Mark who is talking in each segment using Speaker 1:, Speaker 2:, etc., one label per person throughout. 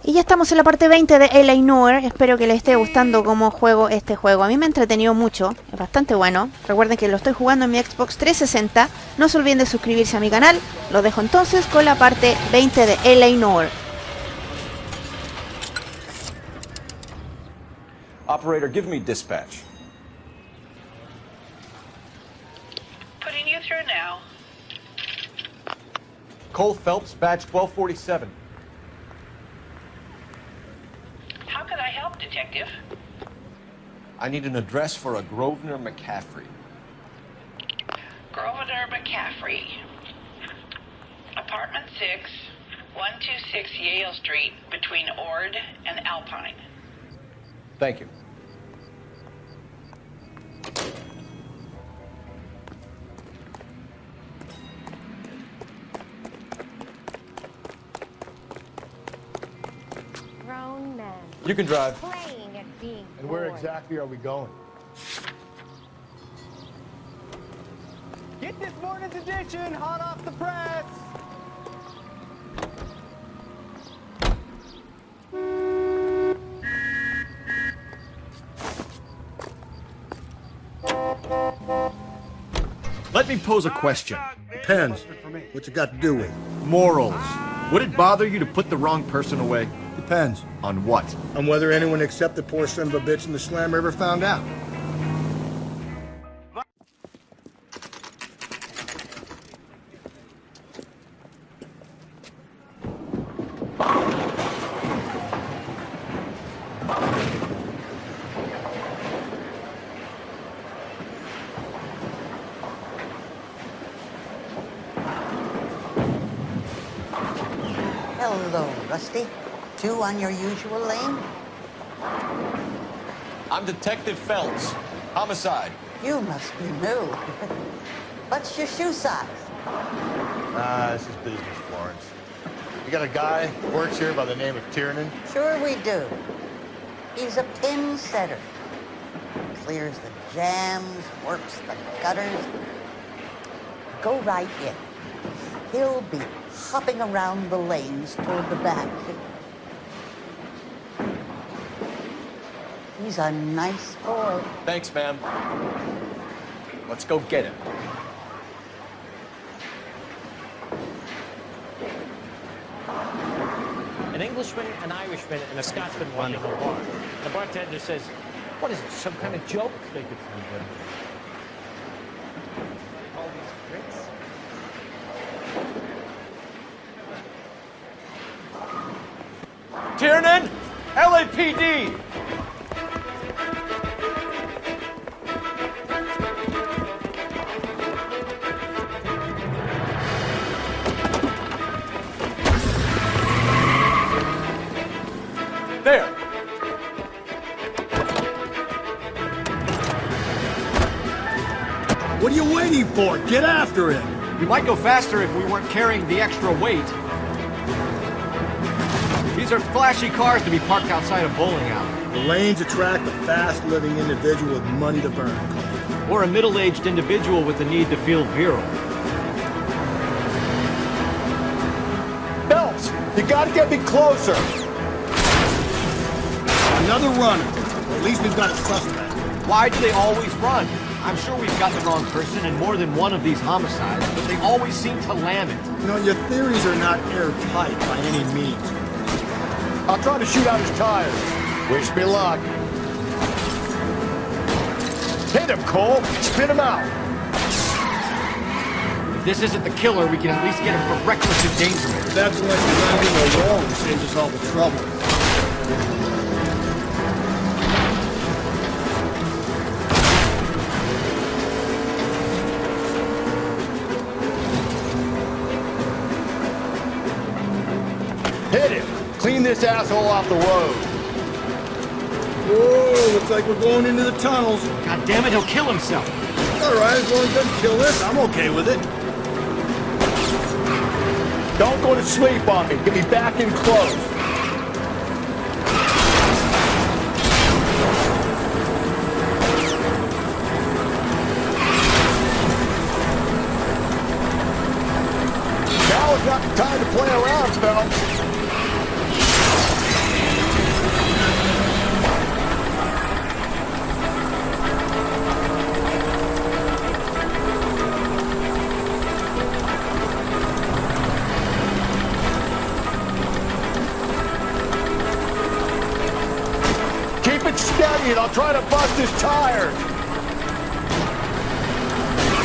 Speaker 1: Y ya estamos en la parte 20 de Noire. Espero que les esté gustando cómo juego este juego. A mí me ha entretenido mucho, es bastante bueno. Recuerden que lo estoy jugando en mi Xbox 360. No se olviden de suscribirse a mi canal. Lo dejo entonces con la parte 20 de Noire.
Speaker 2: Operator, give me dispatch.
Speaker 3: Putting you through now.
Speaker 2: Cole Phelps, badge 1247.
Speaker 3: How could I help, Detective?
Speaker 2: I need an address for a Grosvenor McCaffrey.
Speaker 3: Grosvenor McCaffrey. Apartment 6, 126 Yale Street, between Ord and Alpine.
Speaker 2: Thank you.
Speaker 4: Grown men.
Speaker 2: You can drive.
Speaker 4: Playing at being
Speaker 5: And where
Speaker 4: bored.
Speaker 5: exactly are we going? Get this morning's edition hot off the press!
Speaker 6: Let me pose a question.
Speaker 5: Depends. What's it got to do with?
Speaker 6: Morals. Would it bother you to put the wrong person away?
Speaker 5: Depends.
Speaker 6: On what?
Speaker 5: On whether anyone except the poor son of a bitch in the slammer ever found out.
Speaker 7: Hello, Rusty. Two on your usual lane?
Speaker 2: I'm Detective Phelps. Homicide.
Speaker 7: You must be new. What's your shoe size?
Speaker 5: This is business, Florence. You got a guy who works here by the name of Tiernan?
Speaker 7: Sure we do. He's a pin setter. Clears the jams, works the gutters. Go right in. He'll be hopping around the lanes toward the back. He's a nice boy.
Speaker 2: Thanks, ma'am. Let's go get him.
Speaker 8: An Englishman, an Irishman, and a Scotsman walking in a bar. The bartender says, "What is it, some kind of joke?" They could all these drinks.
Speaker 2: Tiernan! LAPD! There!
Speaker 5: What are you waiting for? Get after him!
Speaker 6: We might go faster if we weren't carrying the extra weight. These are flashy cars to be parked outside a bowling alley.
Speaker 5: The lanes attract a fast-living individual with money to burn.
Speaker 6: Or a middle-aged individual with the need to feel virile.
Speaker 5: Phelps, you gotta get me closer! Another runner. At least we've got a suspect.
Speaker 6: Why do they always run? I'm sure we've got the wrong person in more than one of these homicides, but they always seem to lam it.
Speaker 5: You know, your theories are not airtight by any means. I'll try to shoot out his tires. Wish me luck. Hit him, Cole. Spin him out.
Speaker 6: If this isn't the killer, we can at least get him for reckless endangerment.
Speaker 5: That's when you land in the wall and saves us all the trouble. Hit him! Clean this asshole off the road. Whoa, looks like we're going into the tunnels.
Speaker 6: God damn it, he'll kill himself.
Speaker 5: All right, as long as he doesn't kill this, I'm okay with it. Don't go to sleep on me. Get me back in close. Now is not the time to play around, Phelps. breathe. I'll try to bust his tires.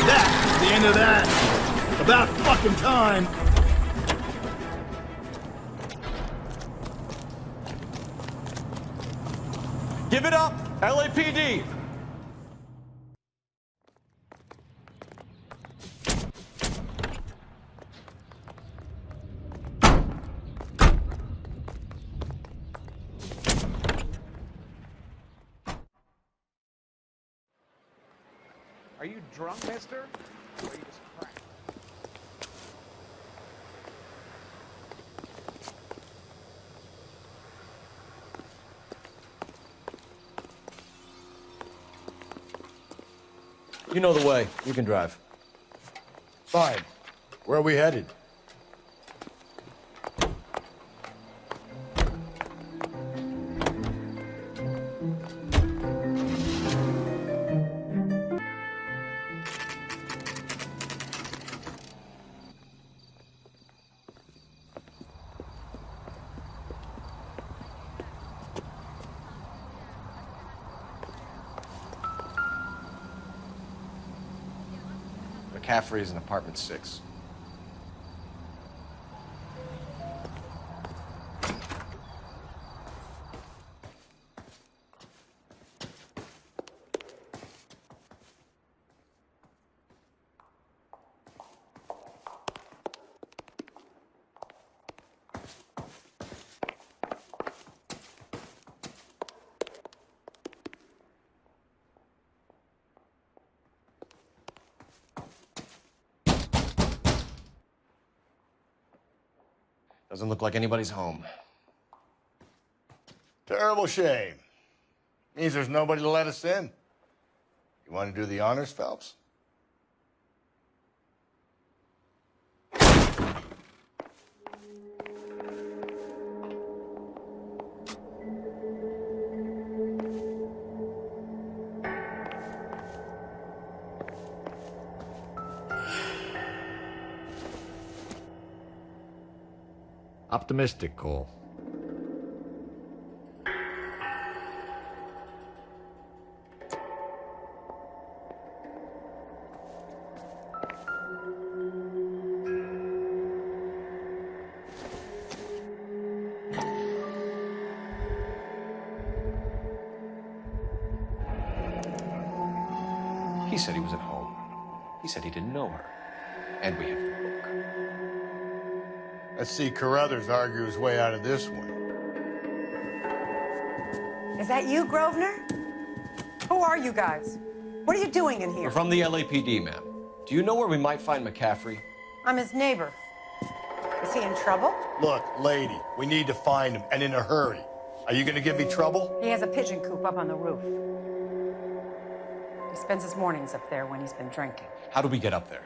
Speaker 5: That's the end of that. About fucking time.
Speaker 6: Give it up, LAPD!
Speaker 8: Are you drunk, mister? Or are you just cracked?
Speaker 6: You know the way. You can drive.
Speaker 5: Fine. Where are we headed?
Speaker 2: McCaffrey's in apartment 6. Doesn't look like anybody's home.
Speaker 5: Terrible shame. Means there's nobody to let us in. You want to do the honors, Phelps?
Speaker 6: Optimistic, Cole.
Speaker 2: He said he was at home. He said he didn't know her. And we have the book.
Speaker 5: Let's see Carruthers argue his way out of this one.
Speaker 9: Is that you, Grosvenor? Who are you guys? What are you doing in here?
Speaker 2: We're from the LAPD, ma'am. Do you know where we might find McCaffrey?
Speaker 9: I'm his neighbor. Is he in trouble?
Speaker 5: Look, lady, we need to find him, and in a hurry. Are you gonna give me trouble?
Speaker 9: He has a pigeon coop up on the roof. He spends his mornings up there when he's been drinking.
Speaker 2: How do we get up there?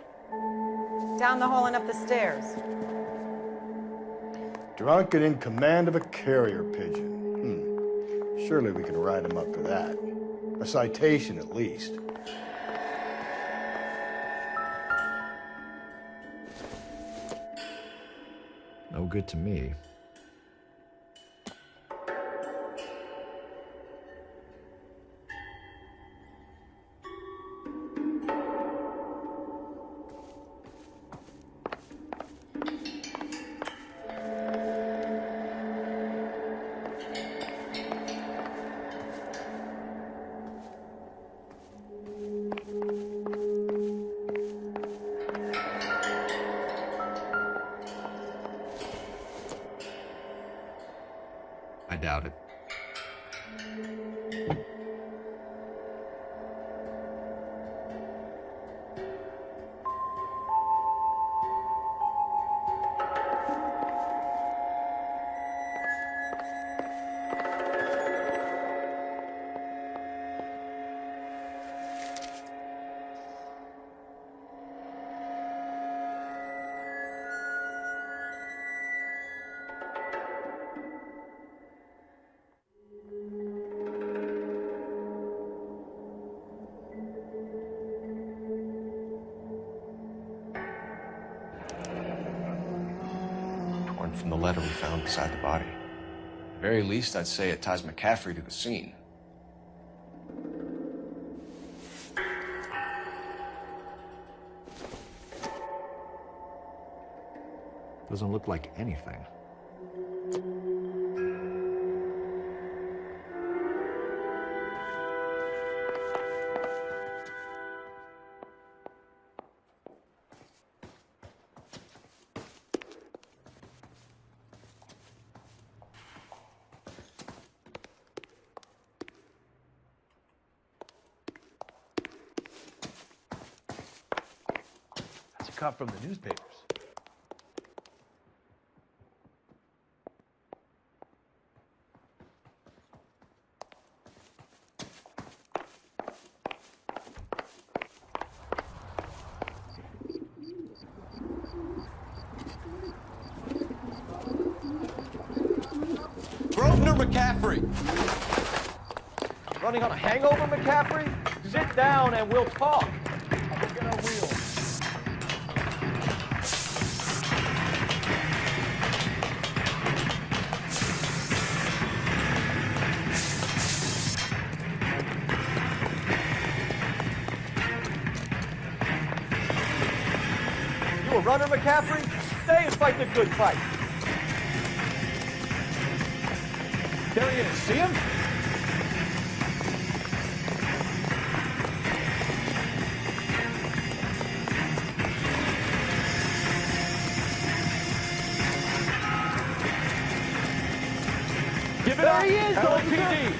Speaker 9: Down the hall and up the stairs.
Speaker 5: Drunk and in command of a carrier pigeon. Surely we can write him up for that. A citation, at least.
Speaker 6: No good to me. I doubt it.
Speaker 2: From the letter we found beside the body. At the very least, I'd say it ties McCaffrey to the scene.
Speaker 6: Doesn't look like anything.
Speaker 10: That's a cut from the newspapers.
Speaker 6: Grosvenor McCaffrey!
Speaker 8: Running on a hangover, McCaffrey? Sit down and we'll talk. We'll get our wheels. You a runner, McCaffrey? Stay and fight the good fight.
Speaker 6: There he is. See him?
Speaker 8: Give it up. There he is,
Speaker 6: LTD.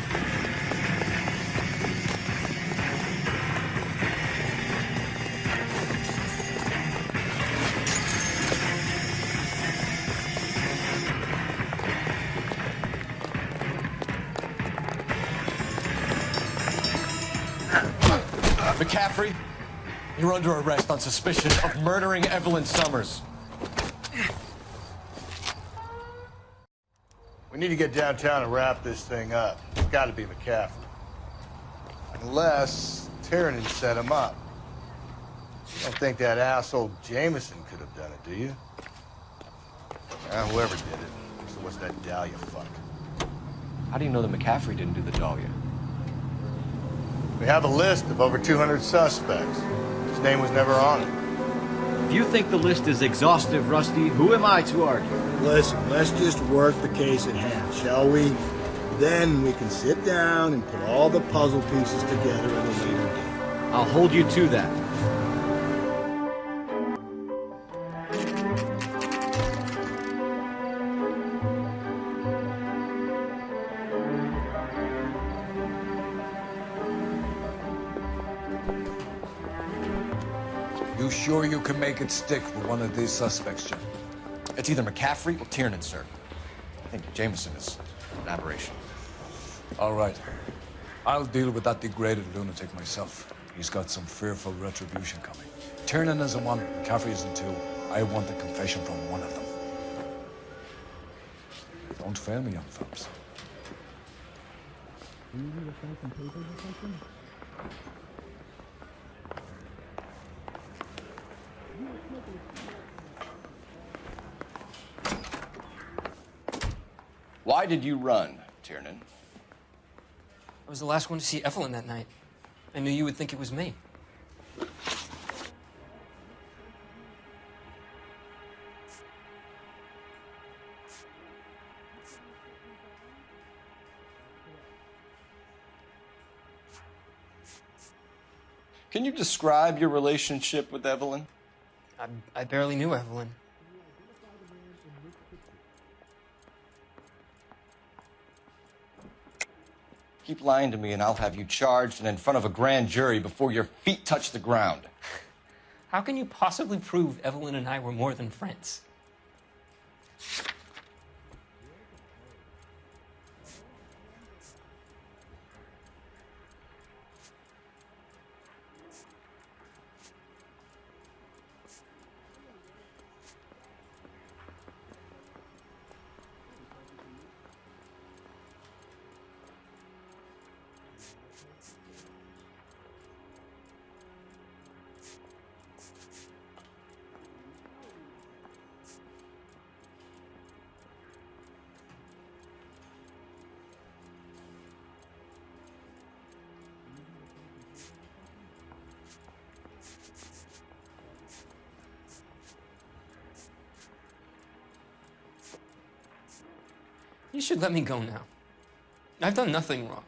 Speaker 6: McCaffrey, you're under arrest on suspicion of murdering Evelyn Summers.
Speaker 5: We need to get downtown and wrap this thing up. It's got to be McCaffrey. Unless Tiernan set him up. You don't think that asshole Jameson could have done it, do you? Whoever did it. So what's that Dahlia fuck?
Speaker 6: How do you know that McCaffrey didn't do the Dahlia?
Speaker 5: We have a list of over 200 suspects. His name was never on it.
Speaker 6: If you think the list is exhaustive, Rusty, who am I to argue?
Speaker 11: Listen, let's just work the case at hand, shall we? Then we can sit down and put all the puzzle pieces together at a later date.
Speaker 6: I'll hold you to that.
Speaker 12: You sure you can make it stick with one of these suspects, Jim?
Speaker 6: It's either McCaffrey or Tiernan, sir. I think Jameson is an aberration.
Speaker 12: All right. I'll deal with that degraded lunatic myself. He's got some fearful retribution coming. Tiernan isn't one, McCaffrey isn't two. I want the confession from one of them. Don't fail me, young fellas.
Speaker 6: Why did you run, Tiernan?
Speaker 13: I was the last one to see Evelyn that night. I knew you would think it was me.
Speaker 6: Can you describe your relationship with Evelyn?
Speaker 13: I barely knew Evelyn.
Speaker 6: Keep lying to me and I'll have you charged and in front of a grand jury before your feet touch the ground.
Speaker 13: How can you possibly prove Evelyn and I were more than friends? You should let me go now. I've done nothing wrong.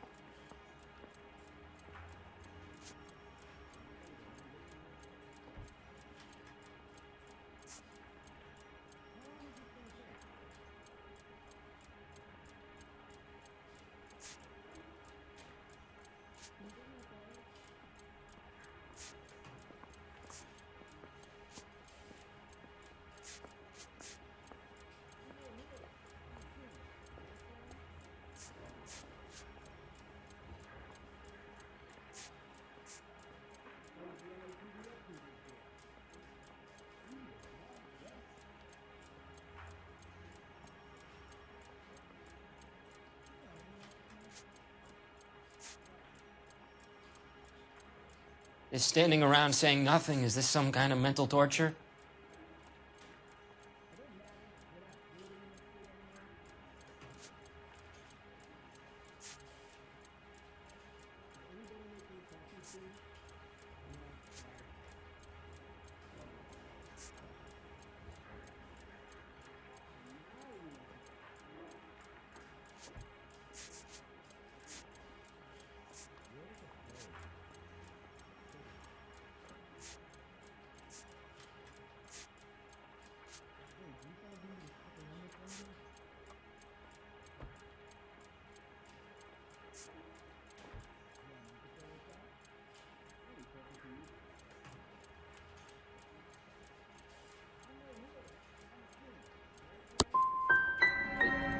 Speaker 13: Is standing around saying nothing, is this some kind of mental torture?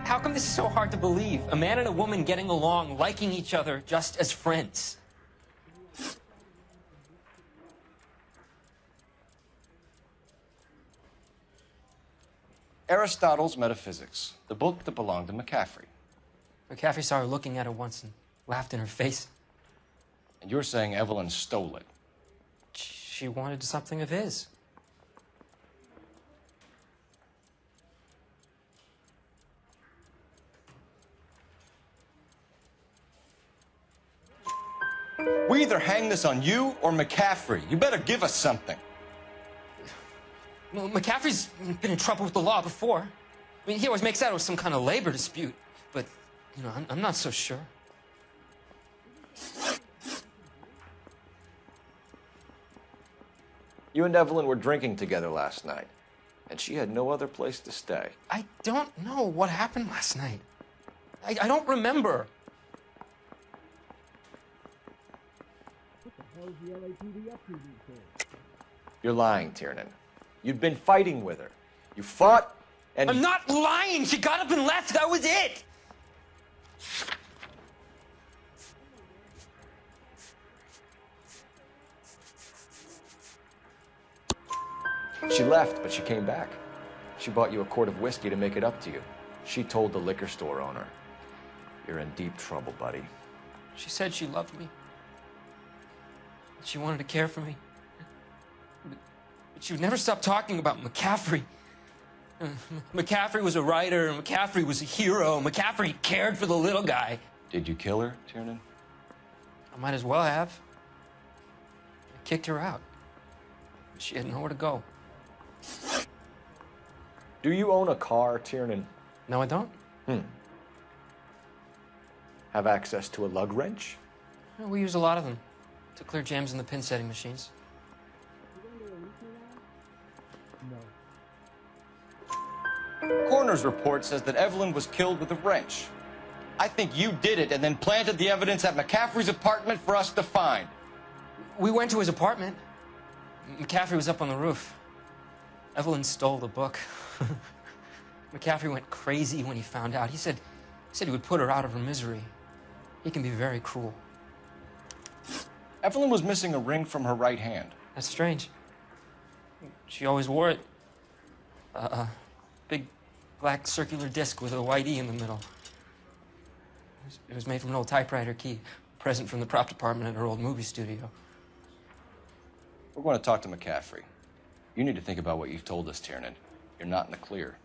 Speaker 13: How come this is so hard to believe? A man and a woman getting along, liking each other just as friends.
Speaker 6: Aristotle's Metaphysics, the book that belonged to McCaffrey.
Speaker 13: McCaffrey saw her looking at her once and laughed in her face.
Speaker 6: And you're saying Evelyn stole it?
Speaker 13: She wanted something of his.
Speaker 6: We either hang this on you or McCaffrey. You better give us something.
Speaker 13: Well, McCaffrey's been in trouble with the law before. I mean, he always makes out it was some kind of labor dispute. But, you know, I'm not so sure.
Speaker 6: You and Evelyn were drinking together last night, and she had no other place to stay.
Speaker 13: I don't know what happened last night. I don't remember.
Speaker 6: You're lying, Tiernan. You'd been fighting with her. You fought, and...
Speaker 13: I'm not lying! She got up and left! That was it!
Speaker 6: She left, but she came back. She bought you a quart of whiskey to make it up to you. She told the liquor store owner. You're in deep trouble, buddy.
Speaker 13: She said she loved me. She wanted to care for me. But she would never stop talking about McCaffrey. McCaffrey was a writer, and McCaffrey was a hero. McCaffrey cared for the little guy.
Speaker 6: Did you kill her, Tiernan?
Speaker 13: I might as well have. I kicked her out. She had nowhere to go.
Speaker 6: Do you own a car, Tiernan?
Speaker 13: No, I don't.
Speaker 6: Have access to a lug wrench?
Speaker 13: Yeah, we use a lot of them to clear jams in the pin setting machines.
Speaker 6: Coroner's report says that Evelyn was killed with a wrench. I think you did it and then planted the evidence at McCaffrey's apartment for us to find.
Speaker 13: We went to his apartment. McCaffrey was up on the roof. Evelyn stole the book. McCaffrey went crazy when he found out. He said he would put her out of her misery. He can be very cruel.
Speaker 6: Evelyn was missing a ring from her right hand.
Speaker 13: That's strange. She always wore it. Big black circular disc with a white E in the middle. It was made from an old typewriter key, a present from the prop department at her old movie studio.
Speaker 6: We're going to talk to McCaffrey. You need to think about what you've told us, Tiernan. You're not in the clear.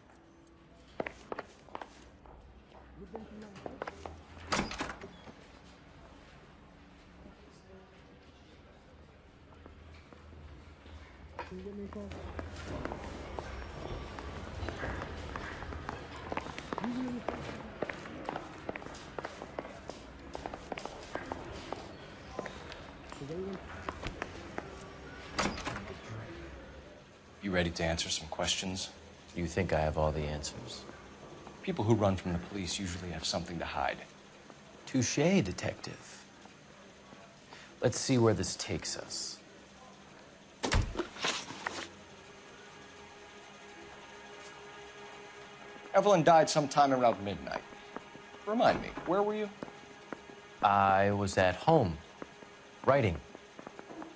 Speaker 6: You ready to answer some questions?
Speaker 10: You think I have all the answers?
Speaker 6: People who run from the police usually have something to hide.
Speaker 10: Touché, detective. Let's see where this takes us.
Speaker 6: Evelyn died sometime around midnight. Remind me, where were you?
Speaker 10: I was at home, writing.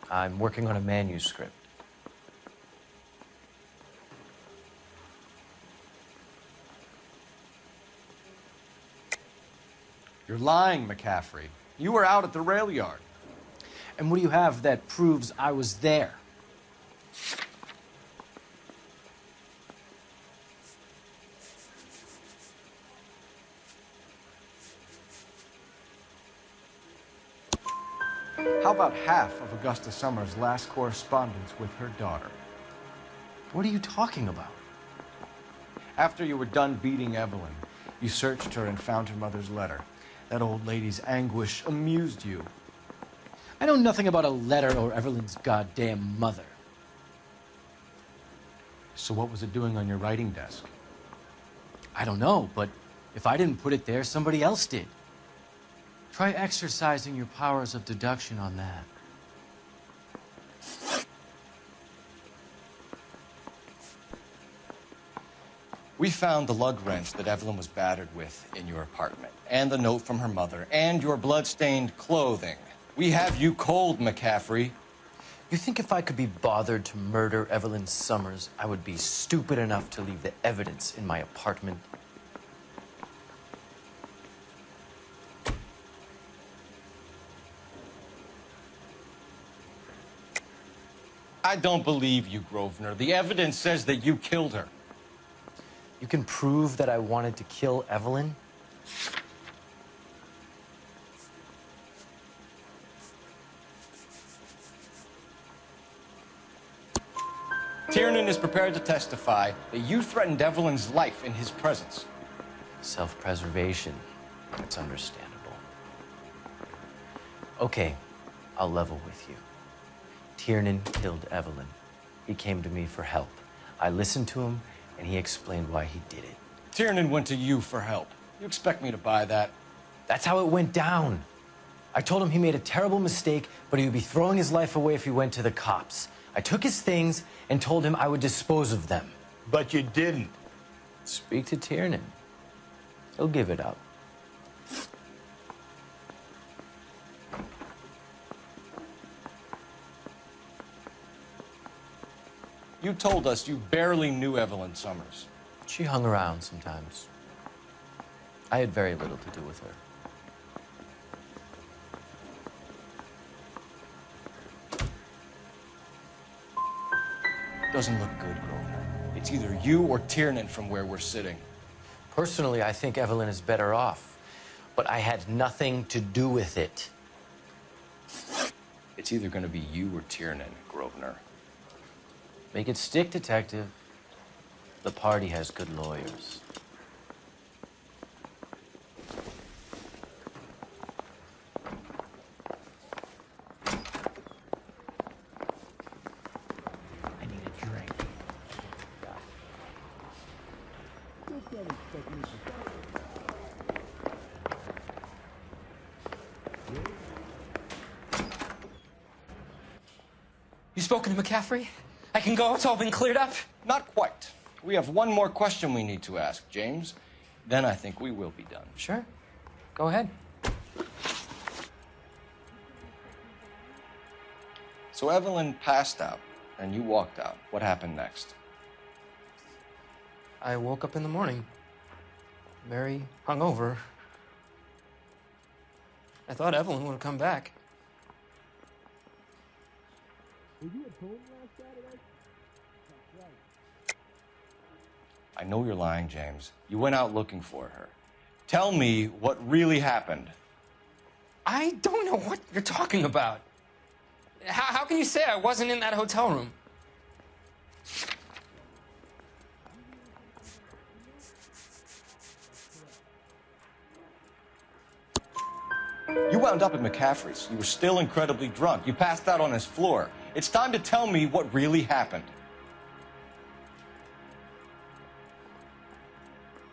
Speaker 10: I'm working on a manuscript.
Speaker 6: You're lying, McCaffrey. You were out at the rail yard.
Speaker 10: And what do you have that proves I was there?
Speaker 6: How about half of Augusta Summers' last correspondence with her daughter?
Speaker 10: What are you talking about?
Speaker 6: After you were done beating Evelyn, you searched her and found her mother's letter. That old lady's anguish amused you.
Speaker 10: I know nothing about a letter or Evelyn's goddamn mother.
Speaker 6: So what was it doing on your writing desk?
Speaker 10: I don't know, but if I didn't put it there, somebody else did. Try exercising your powers of deduction on that.
Speaker 6: We found the lug wrench that Evelyn was battered with in your apartment, and the note from her mother, and your blood-stained clothing. We have you cold, McCaffrey.
Speaker 10: You think if I could be bothered to murder Evelyn Summers, I would be stupid enough to leave the evidence in my apartment?
Speaker 6: I don't believe you, Grosvenor. The evidence says that you killed her.
Speaker 10: You can prove that I wanted to kill Evelyn?
Speaker 6: Tiernan is prepared to testify that you threatened Evelyn's life in his presence.
Speaker 10: Self-preservation. It's understandable. Okay, I'll level with you. Tiernan killed Evelyn. He came to me for help. I listened to him, and he explained why he did it.
Speaker 6: Tiernan went to you for help. You expect me to buy that?
Speaker 10: That's how it went down. I told him he made a terrible mistake, but he would be throwing his life away if he went to the cops. I took his things and told him I would dispose of them.
Speaker 5: But you didn't.
Speaker 10: Speak to Tiernan. He'll give it up.
Speaker 6: You told us you barely knew Evelyn Summers.
Speaker 10: She hung around sometimes. I had very little to do with her.
Speaker 6: Doesn't look good, Grosvenor. It's either you or Tiernan from where we're sitting.
Speaker 10: Personally, I think Evelyn is better off, but I had nothing to do with it.
Speaker 6: It's either going to be you or Tiernan, Grosvenor.
Speaker 10: Make it stick, detective. The party has good lawyers. I need a drink.
Speaker 13: You spoken to McCaffrey? I can go? It's all been cleared up?
Speaker 6: Not quite. We have one more question we need to ask, James. Then I think we will be done.
Speaker 13: Sure. Go ahead.
Speaker 6: So Evelyn passed out, and you walked out. What happened next?
Speaker 13: I woke up in the morning, very hungover. I thought Evelyn would have come back.
Speaker 6: I know you're lying, James. You went out looking for her. Tell me what really happened.
Speaker 13: I don't know what you're talking about. How can you say I wasn't in that hotel room?
Speaker 6: You wound up at McCaffrey's. You were still incredibly drunk. You passed out on his floor. It's time to tell me what really happened.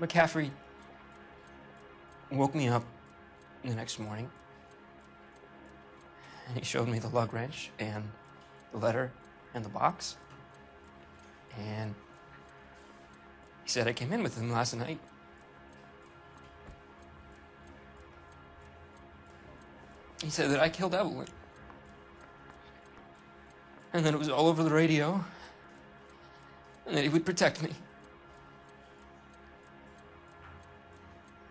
Speaker 13: McCaffrey woke me up the next morning, and he showed me the lug wrench and the letter and the box, and he said I came in with him last night. He said that I killed Evelyn, and that it was all over the radio, and that he would protect me.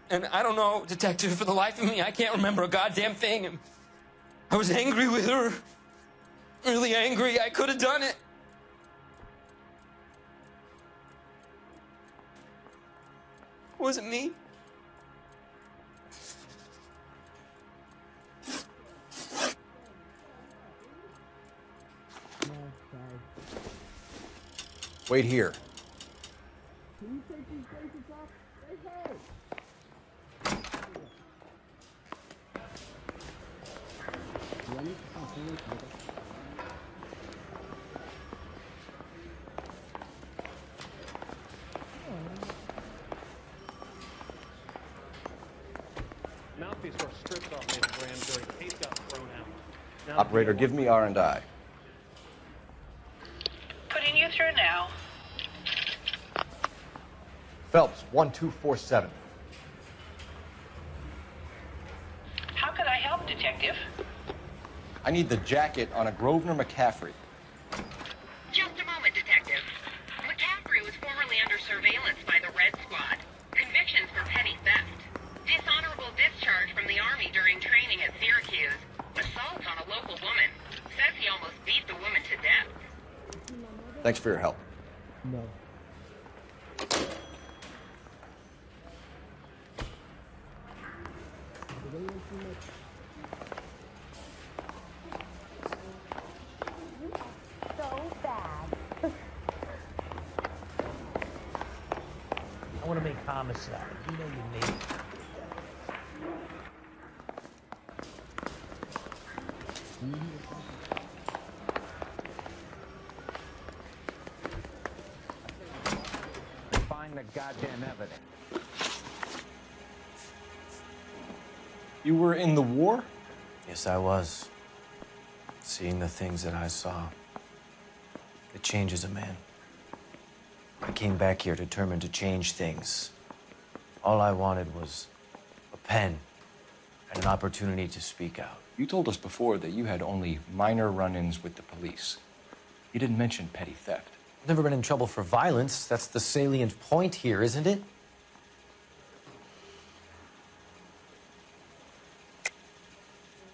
Speaker 13: And I don't know, Detective, for the life of me, I can't remember a goddamn thing. And I was angry with her. Really angry. I could have done it. Was it me?
Speaker 6: Wait here.
Speaker 8: Mouthpiece were stripped off me and rammed during case got thrown out.
Speaker 6: Operator, give me R&I.
Speaker 3: Putting you through now.
Speaker 6: Phelps, 1247.
Speaker 3: How could I help, Detective?
Speaker 6: I need the jacket on a Grosvenor McCaffrey.
Speaker 14: Just a moment, Detective. McCaffrey was formerly under surveillance by the Red Squad. Convictions for petty theft. Dishonorable discharge from the Army during training at Syracuse. Assault on a local woman. Says he almost beat the woman to death.
Speaker 6: Thanks for your help.
Speaker 11: No.
Speaker 4: So bad.
Speaker 8: I want to make homicide. You know you need it.
Speaker 15: Find the goddamn evidence.
Speaker 6: You were in the war?
Speaker 10: Yes, I was. Seeing the things that I saw, it changes a man. I came back here determined to change things. All I wanted was a pen and an opportunity to speak out.
Speaker 6: You told us before that you had only minor run-ins with the police. You didn't mention petty theft.
Speaker 10: I've never been in trouble for violence. That's the salient point here, isn't it?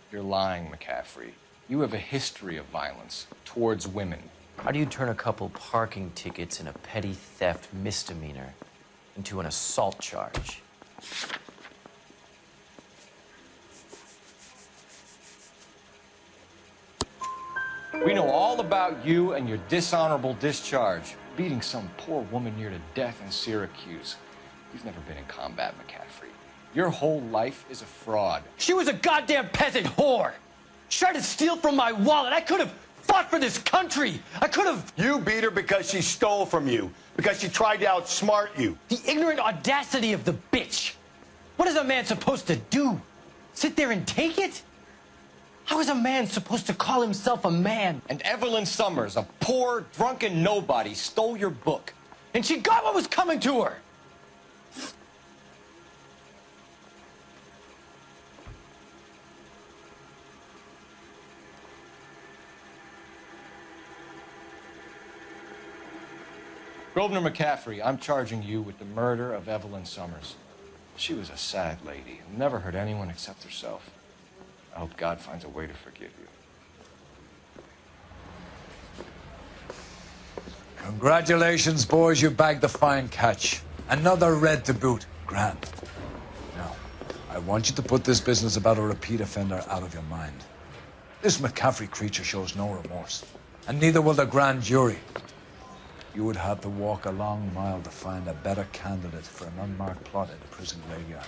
Speaker 6: You're lying, McCaffrey. You have a history of violence towards women.
Speaker 10: How do you turn a couple parking tickets and a petty theft misdemeanor into an assault charge?
Speaker 6: We know all about you and your dishonorable discharge, beating some poor woman near to death in Syracuse. You've never been in combat, McCaffrey. Your whole life is a fraud.
Speaker 10: She was a goddamn peasant whore! She tried to steal from my wallet. I could have fought for this country. I could have...
Speaker 11: You beat her because she stole from you, because she tried to outsmart you.
Speaker 10: The ignorant audacity of the bitch. What is a man supposed to do? Sit there and take it? How is a man supposed to call himself a man?
Speaker 6: And Evelyn Summers, a poor, drunken nobody, stole your book.
Speaker 10: And she got what was coming to her.
Speaker 6: Grosvenor McCaffrey, I'm charging you with the murder of Evelyn Summers. She was a sad lady who never hurt anyone except herself. I hope God finds a way to forgive you.
Speaker 12: Congratulations, boys. You bagged the fine catch. Another red to boot. Grand. Now, I want you to put this business about a repeat offender out of your mind. This McCaffrey creature shows no remorse, and neither will the grand jury. You would have to walk a long mile to find a better candidate for an unmarked plot in the prison graveyard.